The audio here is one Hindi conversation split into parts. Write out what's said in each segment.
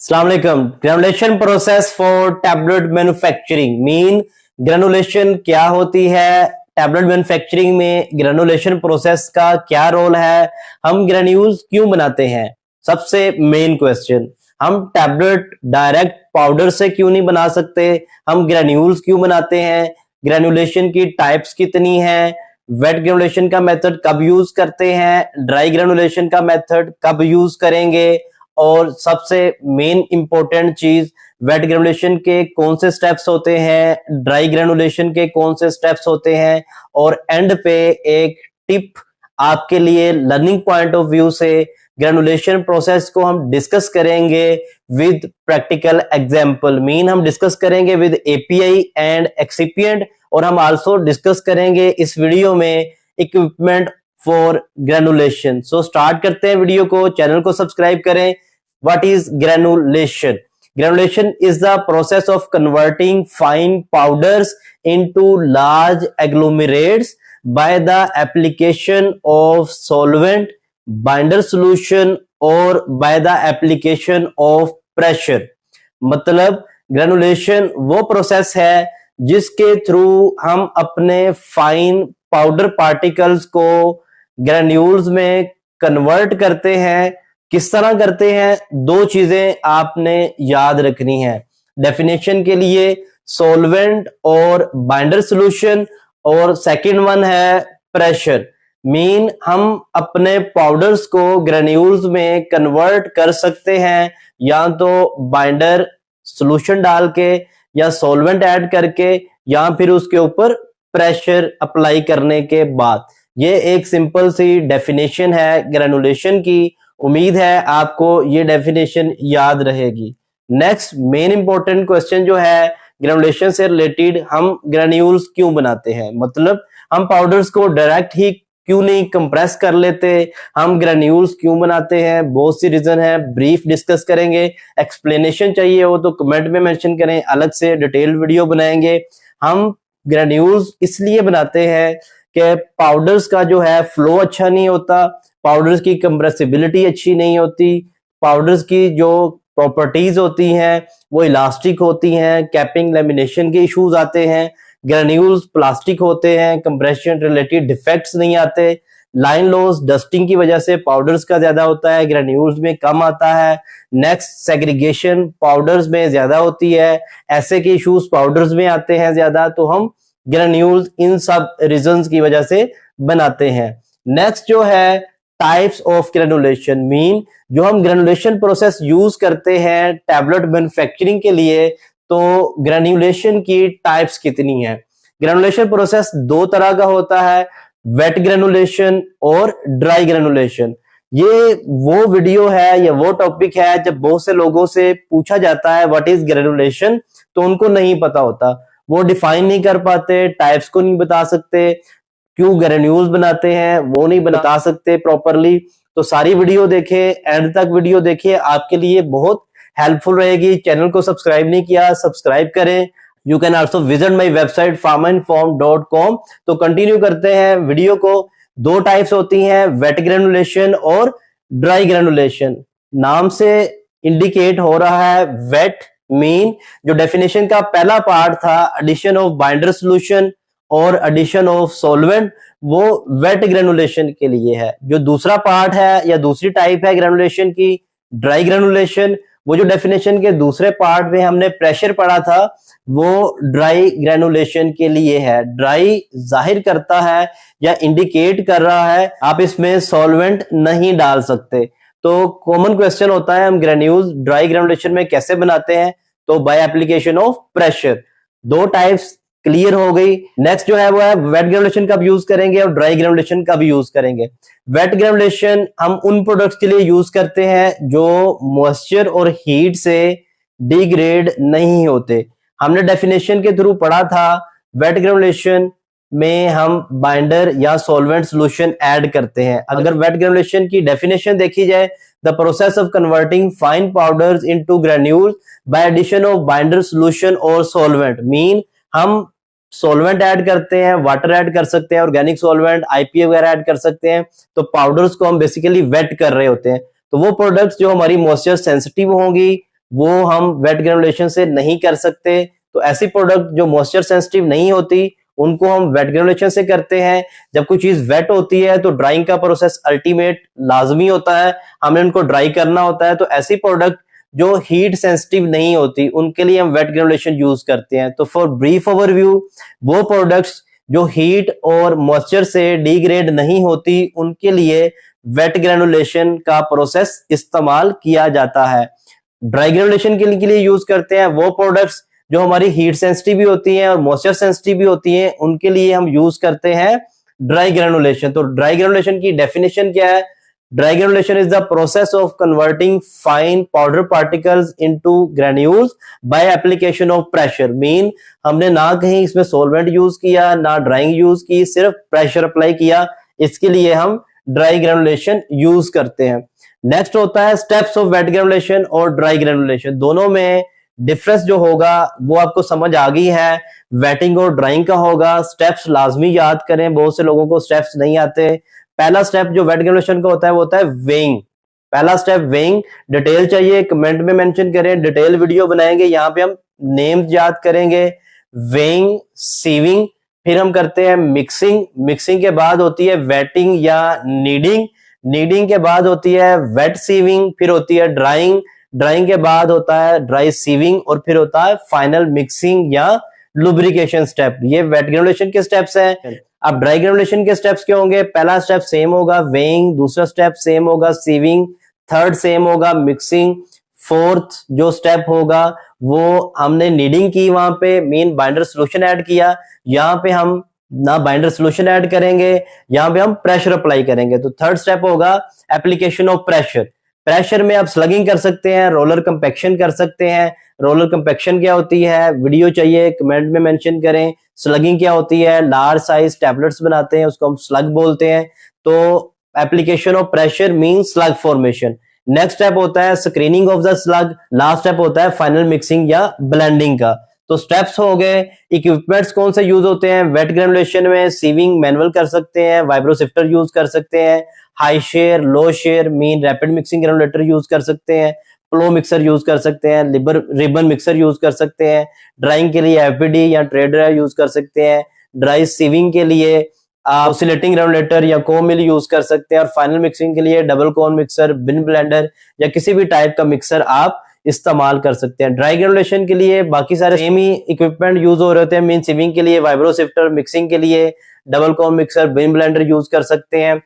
अस्सलाम वालेकुम। Granulation process for tablet manufacturing mean granulation क्या होती है, टैबलेट मैन्युफैक्चरिंग में ग्रेनुलेशन प्रोसेस का क्या रोल है, हम ग्रेन्यूल्स क्यों बनाते हैं। सबसे मेन क्वेश्चन, हम टैबलेट डायरेक्ट पाउडर से क्यों नहीं बना सकते, हम ग्रेन्यूल्स क्यों बनाते हैं, ग्रेनुलेशन की टाइप्स कितनी है, वेट ग्रेनुलेशन का मेथड कब यूज करते हैं, ड्राई ग्रेनुलेशन का मेथड कब यूज करेंगे, और सबसे मेन इंपॉर्टेंट चीज वेट ग्रेनुलेशन के कौन से स्टेप्स होते हैं, ड्राई ग्रेनुलेशन के कौन से स्टेप्स होते हैं, और एंड पे एक टिप आपके लिए लर्निंग पॉइंट ऑफ व्यू से ग्रेनुलेशन प्रोसेस को हम डिस्कस करेंगे विद प्रैक्टिकल एग्जांपल। मीन हम डिस्कस करेंगे विद एपीआई एंड एक्सिपिएंट, और हम आल्सो डिस्कस करेंगे इस वीडियो में equipment for granulation. So start करते हैं वीडियो को, चैनल को सब्सक्राइब करें। What is granulation? Granulation is the process of converting fine powders into large agglomerates by the application of solvent, binder solution or by the application of pressure। मतलब ग्रेनुलेशन वो प्रोसेस है जिसके थ्रू हम अपने फाइन पाउडर पार्टिकल्स को ग्रेन्यूल्स में कन्वर्ट करते हैं। किस तरह करते हैं, दो चीजें आपने याद रखनी है डेफिनेशन के लिए, सॉल्वेंट और बाइंडर सॉल्यूशन, और सेकंड वन है प्रेशर। मीन हम अपने पाउडर्स को ग्रेन्यूल्स में कन्वर्ट कर सकते हैं या तो बाइंडर सॉल्यूशन डाल के या सॉल्वेंट ऐड करके या फिर उसके ऊपर प्रेशर अप्लाई करने के बाद। ये एक सिंपल सी डेफिनेशन है ग्रेनुलेशन की। उम्मीद है आपको ये डेफिनेशन याद रहेगी। नेक्स्ट मेन इंपॉर्टेंट क्वेश्चन जो है ग्रेनुलेशन से रिलेटेड, हम ग्रेन्यूल्स क्यों बनाते हैं, मतलब हम पाउडर्स को डायरेक्ट ही क्यों नहीं कंप्रेस कर लेते, हम ग्रेन्यूल्स क्यों बनाते हैं। बहुत सी रीजन है, ब्रीफ डिस्कस करेंगे। एक्सप्लेनेशन चाहिए हो तो कमेंट में मेंशन करें, अलग से डिटेल्ड वीडियो बनाएंगे। हम ग्रेन्यूल्स इसलिए बनाते हैं कि पाउडर्स का जो है फ्लो अच्छा नहीं होता, पाउडर्स की कंप्रेसिबिलिटी अच्छी नहीं होती, पाउडर्स की जो प्रॉपर्टीज होती हैं वो इलास्टिक होती हैं, कैपिंग लेमिनेशन के इश्यूज आते हैं, ग्रेन्यूल्स प्लास्टिक होते हैं, कंप्रेशन रिलेटेड डिफेक्ट्स नहीं आते, लाइन लॉस डस्टिंग की वजह से पाउडर्स का ज्यादा होता है, ग्रेन्यूल्स में कम आता है। नेक्स्ट सेग्रीगेशन पाउडर्स में ज्यादा होती है, ऐसे के इश्यूज पाउडर्स में आते हैं ज्यादा, तो हम ग्रेन्यूल्स इन सब रीजंस की वजह से बनाते हैं। नेक्स्ट जो है टाइप्स ऑफ ग्रेनुलेशन, मीन जो हम ग्रेनुलेशन प्रोसेस यूज करते हैं टैबलेट मैन्युफैक्चरिंग के लिए, तो ग्रेनुलेशन की टाइप्स कितनी है। ग्रेनुलेशन प्रोसेस दो तरह का होता है, वेट ग्रेनुलेशन और ड्राई ग्रेनुलेशन। ये वो वीडियो है या वो टॉपिक है जब बहुत से लोगों से पूछा जाता है व्हाट इज ग्रेनुलेशन, तो उनको नहीं पता होता, वो डिफाइन नहीं कर पाते, टाइप्स को नहीं बता सकते, क्यों ग्रेन्यूल्स बनाते हैं वो नहीं बता सकते प्रॉपरली। तो सारी वीडियो देखें, एंड तक वीडियो देखिए, आपके लिए बहुत हेल्पफुल रहेगी। चैनल को सब्सक्राइब नहीं किया, सब्सक्राइब करें। You can also visit my website farmainform.com। तो कंटिन्यू करते हैं वीडियो को। दो टाइप्स होती हैं, वेट ग्रेनुलेशन और ड्राई ग्रेनुलेशन। नाम से इंडिकेट हो रहा है वेट, मीन जो डेफिनेशन का पहला पार्ट था एडिशन ऑफ बाइंडर सॉल्यूशन और एडिशन ऑफ सॉल्वेंट, वो वेट ग्रेनुलेशन के लिए है। जो दूसरा पार्ट है या दूसरी टाइप है ग्रेनुलेशन की, ड्राई ग्रेनुलेशन, वो जो डेफिनेशन के दूसरे पार्ट में हमने प्रेशर पढ़ा था, वो ड्राई ग्रेनुलेशन के लिए है। ड्राई जाहिर करता है या इंडिकेट कर रहा है आप इसमें सॉल्वेंट नहीं डाल सकते। तो कॉमन क्वेश्चन होता है हम ग्रेन्यूल्स ड्राई ग्रेनुलेशन में कैसे बनाते हैं, तो बाय एप्लीकेशन ऑफ प्रेशर। दो टाइप्स क्लियर हो गई। नेक्स्ट जो है वो है वेट ग्रेनुलेशन कब यूज करेंगे और ड्राई ग्रेनुलेशन कब यूज करेंगे। वेट ग्रेनुलेशन हम उन प्रोडक्ट्स के लिए यूज करते हैं जो मॉइस्चर और हीट से डिग्रेड नहीं होते। हमने डेफिनेशन के थ्रू पढ़ा था वेट ग्रेनुलेशन में हम बाइंडर या सॉल्वेंट सॉल्यूशन ऐड करते हैं। अगर वेट ग्रेनुलेशन की डेफिनेशन देखी जाए, the process of converting fine powders into granules by addition of binder solution और सॉल्वेंट। मीन हम सॉल्वेंट ऐड करते हैं, वाटर ऐड कर सकते हैं, ऑर्गेनिक सॉल्वेंट, आईपीए वगैरह ऐड कर सकते हैं, तो पाउडर्स को हम बेसिकली वेट कर रहे होते हैं। तो वो प्रोडक्ट्स जो हमारी मॉइस्चर सेंसिटिव होंगी, वो हम वेट ग्रेनुलेशन से नहीं कर सकते। तो ऐसी प्रोडक्ट जो मॉइस्चर सेंसिटिव नहीं होती उनको हम वेट ग्रेनुलेशन से करते हैं। जब कोई चीज वेट होती है तो ड्राइंग का प्रोसेस अल्टीमेट लाजमी होता है, हमें उनको ड्राई करना होता है। तो ऐसी प्रोडक्ट जो हीट सेंसिटिव नहीं होती उनके लिए हम वेट ग्रेनुलेशन यूज करते हैं। तो फॉर ब्रीफ ओवरव्यू, वो प्रोडक्ट्स जो हीट और मॉइस्चर से डिग्रेड नहीं होती उनके लिए वेट ग्रेनुलेशन का प्रोसेस इस्तेमाल किया जाता है। ड्राई ग्रेनुलेशन के लिए यूज करते हैं वो प्रोडक्ट्स जो हमारी हीट सेंसिटिव भी होती हैं और मॉइस्चर सेंसिटिव भी होती हैं, उनके लिए हम यूज करते हैं ड्राई ग्रेनुलेशन। तो ड्राई ग्रेनुलेशन की डेफिनेशन क्या है? Dry granulation is the process of converting fine powder particles into granules by application of pressure. Mean हमने ना कहीं इसमें सॉल्वेंट यूज किया ना ड्राइंग यूज की, सिर्फ प्रेशर अप्लाई किया, इसके लिए हम ड्राई ग्रेनुलेशन यूज करते हैं। नेक्स्ट होता है स्टेप्स ऑफ वेट ग्रेनुलेशन और ड्राई ग्रेनुलेशन। दोनों में डिफरेंस जो होगा वो आपको समझ आ गई है, वेटिंग और ड्राइंग का होगा। स्टेप्स लाजमी याद करें, बहुत से लोगों को स्टेप्स नहीं आते। पहला स्टेप जो वेट ग्रेनुलेशन का होता है वो होता है वेइंग। पहला स्टेप वेइंग। डिटेल चाहिए कमेंट में मेंशन करें, डिटेल वीडियो बनाएंगे, यहाँ पे हम नेम याद करेंगे। वेइंग, सीविंग, फिर हम करते हैं मिक्सिंग। मिक्सिंग के बाद होती है वेटिंग या नीडिंग। नीडिंग के बाद होती है वेट सीविंग, फिर होती है ड्राइंग। ड्राइंग के बाद होता है ड्राई सीविंग और फिर होता है फाइनल मिक्सिंग या लुब्रिकेशन स्टेप। ये वेट ग्रेनुलेशन के स्टेप्स हैं। अब ड्राई ग्रेनुलेशन के स्टेप्स क्या होंगे? पहला स्टेप सेम होगा वेइंग, दूसरा स्टेप सेम होगा सीविंग, थर्ड सेम होगा मिक्सिंग, फोर्थ जो स्टेप होगा वो हमने नीडिंग की, वहां पे मेन बाइंडर सोल्यूशन ऐड किया, यहाँ पे हम ना बाइंडर सोल्यूशन ऐड करेंगे, यहाँ पे हम प्रेशर अप्लाई करेंगे। तो थर्ड स्टेप होगा एप्लीकेशन ऑफ प्रेशर। प्रेशर में आप स्लगिंग कर सकते हैं, रोलर कंपैक्शन कर सकते हैं। रोलर कंपैक्शन क्या होती है? वीडियो चाहिए कमेंट में मेंशन करें। स्लगिंग क्या होती है? लार्ज साइज टैबलेट्स बनाते हैं, उसको हम स्लग बोलते हैं। तो application of pressure mean slug formation. Next step होता है screening of the slug. Last step होता है फाइनल मिक्सिंग या ब्लेंडिंग का। तो स्टेप्स हो गए। इक्विपमेंट्स कौन से यूज होते हैं वेट ग्रेनुलेशन में? सीविंग मैनुअल कर सकते हैं, वाइब्रोसिफ्टर यूज कर सकते हैं, high shear, low shear mean rapid mixing granulator use कर सकते हैं, प्लो मिक्सर यूज कर सकते हैं, रिबन मिक्सर यूज कर सकते हैं। ड्राइंग के लिए एफबीडी या ट्रे ड्रायर यूज कर सकते हैं। ड्राई सीविंग के लिए ऑसिलेटिंग ग्रेनुलेटर या कोन मिल यूज कर सकते हैं। और फाइनल मिक्सिंग के लिए डबल कोन मिक्सर, बिन ब्लेंडर या किसी भी टाइप का मिक्सर आप इस्तेमाल कर सकते हैं। ड्राई ग्रेनुलेशन के लिए बाकी सारे सेम ही इक्विपमेंट यूज हो रहे होते हैं। मीन सीविंग के लिए वाइब्रोसिफ्टर, मिक्सिंग के लिए डबल कोन मिक्सर, बिन ब्लेंडर यूज कर सकते हैं।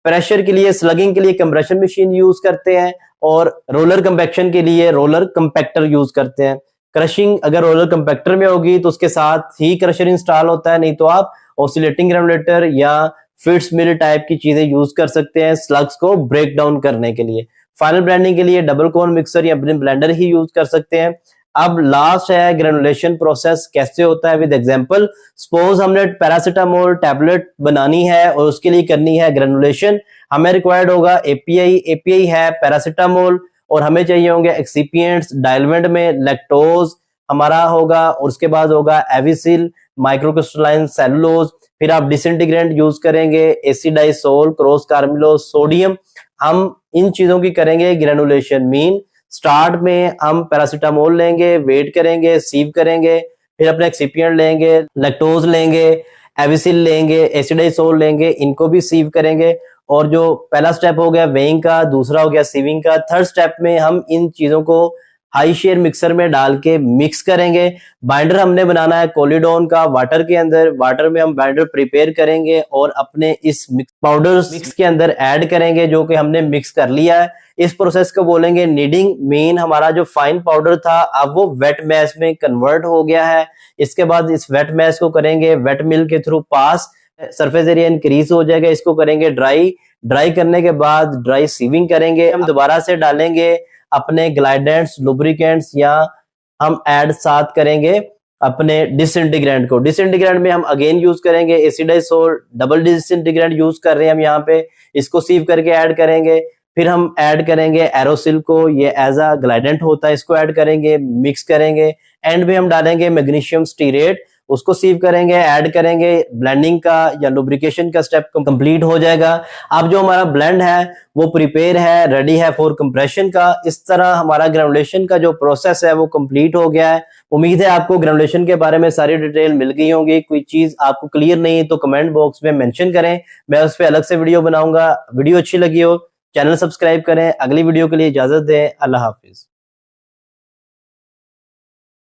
प्रेशर के लिए, स्लगिंग के लिए कंप्रेशन मशीन यूज करते हैं और रोलर कंपैक्शन के लिए रोलर कंपैक्टर यूज करते हैं। क्रशिंग अगर रोलर कंपैक्टर में होगी तो उसके साथ ही क्रशर इंस्टॉल होता है, नहीं तो आप ऑसिलेटिंग ग्रेनुलेटर या फिट्स मिल टाइप की चीजें यूज कर सकते हैं स्लग्स को ब्रेक डाउन करने के लिए। फाइनल ब्लेंडिंग के लिए डबल कोन मिक्सर या ब्लेंडर ही यूज कर सकते हैं। अब लास्ट है ग्रेनुलेशन प्रोसेस कैसे होता है विद एग्जांपल। सपोज हमने पैरासीटामोल टैबलेट बनानी है और उसके लिए करनी है ग्रेनुलेशन। हमें रिक्वायर्ड होगा एपीआई। एपीआई है पैरासीटामोल और हमें चाहिए होंगे एक्सिपिएंट्स। डाइल्वेंट में लैक्टोज हमारा होगा और उसके बाद होगा एविसिल, माइक्रोक्रिस्टलाइन सेलुलोज। फिर आप डिसइंटीग्रेंट यूज करेंगे, एसिडाइसोल, क्रॉस कार्बिलोज, सोडियम। हम इन चीजों की करेंगे ग्रेनुलेशन। मीन स्टार्ट में हम पैरासीटामोल लेंगे, वेट करेंगे, सीव करेंगे, फिर अपने एक्सिपिएंट लेंगे, लैक्टोज लेंगे, एविसिल लेंगे, एसिडाइसोल लेंगे, इनको भी सीव करेंगे। और जो पहला स्टेप हो गया वेइंग का, दूसरा हो गया सीविंग का, थर्ड स्टेप में हम इन चीजों को हाई शेयर मिक्सर में डाल के मिक्स करेंगे। बाइंडर हमने बनाना है कोलिडोन का वाटर के अंदर। वाटर में हम बाइंडर प्रिपेयर करेंगे और अपने इस पाउडर मिक्स के अंदर ऐड करेंगे जो कि हमने मिक्स कर लिया है। इस प्रोसेस को बोलेंगे नीडिंग। मीन हमारा जो फाइन पाउडर था अब वो वेट मैश में कन्वर्ट हो गया है। इसके बाद इस वेट मैश को करेंगे वेट मिल के through pass, surface area increase हो जाएगा। इसको करेंगे ड्राई। ड्राई करने के बाद ड्राई सीविंग करेंगे। हम दोबारा से डालेंगे अपने ग्लाइडेंट्स, लुब्रिकेंट्स या हम ऐड साथ करेंगे अपने डिसइंटीग्रेंट को। डिसइंटीग्रेंट में हम अगेन यूज करेंगे एसिडाइसोल, डबल डिसइंटीग्रेंट यूज कर रहे हैं हम यहाँ पे, इसको सीव करके ऐड करेंगे। फिर हम ऐड करेंगे एरोसिल को, ये एज अ ग्लाइडेंट होता है, इसको ऐड करेंगे, मिक्स करेंगे। एंड में हम डालेंगे मैग्नीशियम स्टीरेट, उसको सीव करेंगे, ऐड करेंगे, ब्लेंडिंग का या लुब्रिकेशन का स्टेप कंप्लीट हो जाएगा। अब जो हमारा ब्लेंड है वो प्रिपेयर है, रेडी है फॉर कंप्रेशन का। इस तरह हमारा ग्रेनुलेशन का जो प्रोसेस है वो कंप्लीट हो गया है। उम्मीद है आपको ग्रेनुलेशन के बारे में सारी डिटेल मिल गई होंगी। कोई चीज आपको क्लियर नहीं तो कमेंट बॉक्स में मेंशन करें, मैं उस पर अलग से वीडियो बनाऊंगा। वीडियो अच्छी लगी हो चैनल सब्सक्राइब करें। अगली वीडियो के लिए इजाजत दें। अल्लाह हाफिज।